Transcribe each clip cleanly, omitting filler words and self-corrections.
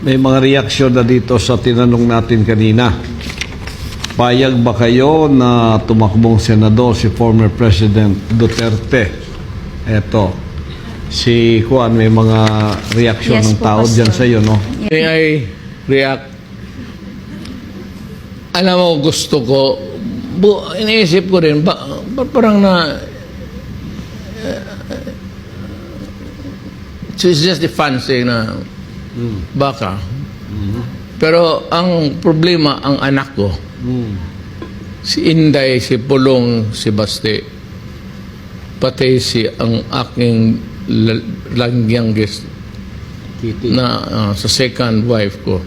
May mga reaksyon na dito sa tinanong natin kanina. Payag ba kayo na tumakbong senador si former President Duterte? Eto, si Juan, may mga reaksyon Yes ng po, tao Pastor. dyan sa iyo, no? May I react? Alam mo, gusto ko, iniisip ko rin, parang na, it's just a fancy na baka. Pero ang problema, ang anak ko, si Inday, si Pulong, si Basti, pati si ang aking youngest na sa second wife ko.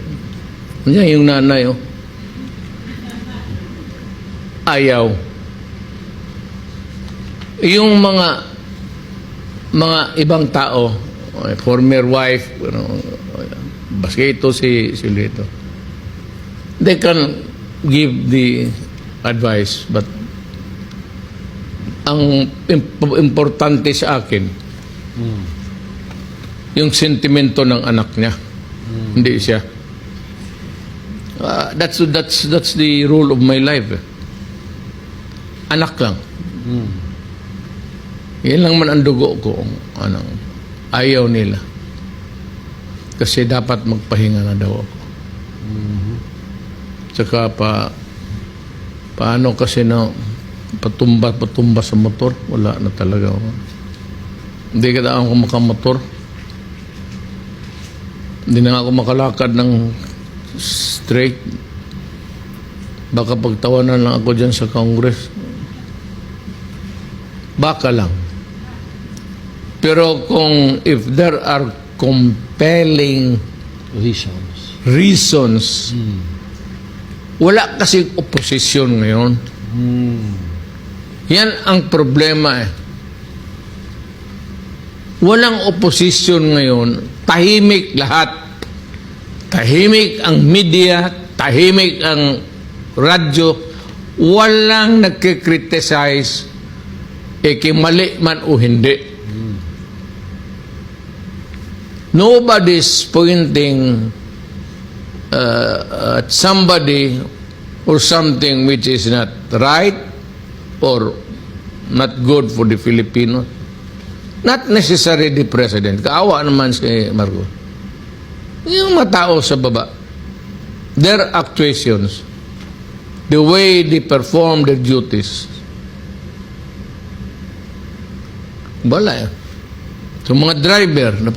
Yan yung nanay, oh. Ayaw. Yung mga ibang tao, former wife, baski ito si Lito, they can give the advice, but ang importante sa akin, yung sentimento ng anak niya, hindi siya. That's the rule of my life. Anak lang. Yan lang man ang dugo ko. Ayaw nila. Kasi dapat magpahinga na daw ako. Tsaka paano kasi na patumba sa motor, wala na talaga ako. Hindi ka ako makamotor. Hindi na ako makalakad ng straight. Baka pagtawanan lang ako dyan sa Congress. Baka lang. Pero kung if there are compelling reasons, wala kasing oposisyon ngayon. Yan ang problema eh. Walang oposisyon ngayon. Tahimik lahat. Tahimik ang media, tahimik ang radyo. Walang nagkikriticize mali man o hindi. Nobody's pointing at somebody or something which is not right or not good for the Filipinos. Not necessarily the President. Kaawa naman si Marcos. Yung mga tao sa baba, their actuations, the way they perform their duties, wala yan. So mga driver na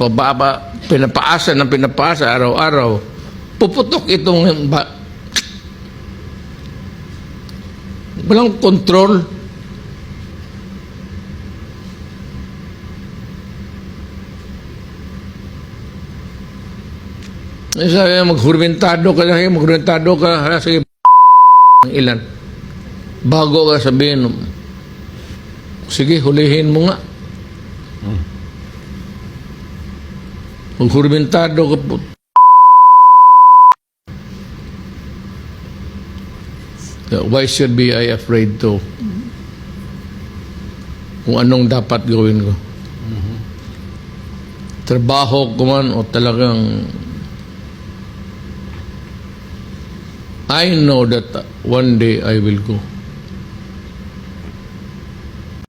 pinapaasa araw-araw, puputok itong walang control. Sabi, maghurmentado ka, sige, ang ilan. Bago ka sabihin, sige, hulihin mo nga. Maghurmentado ka po. Why should be I afraid to? Kung anong dapat gawin ko. Trabaho ko man o talagang I know that one day I will go.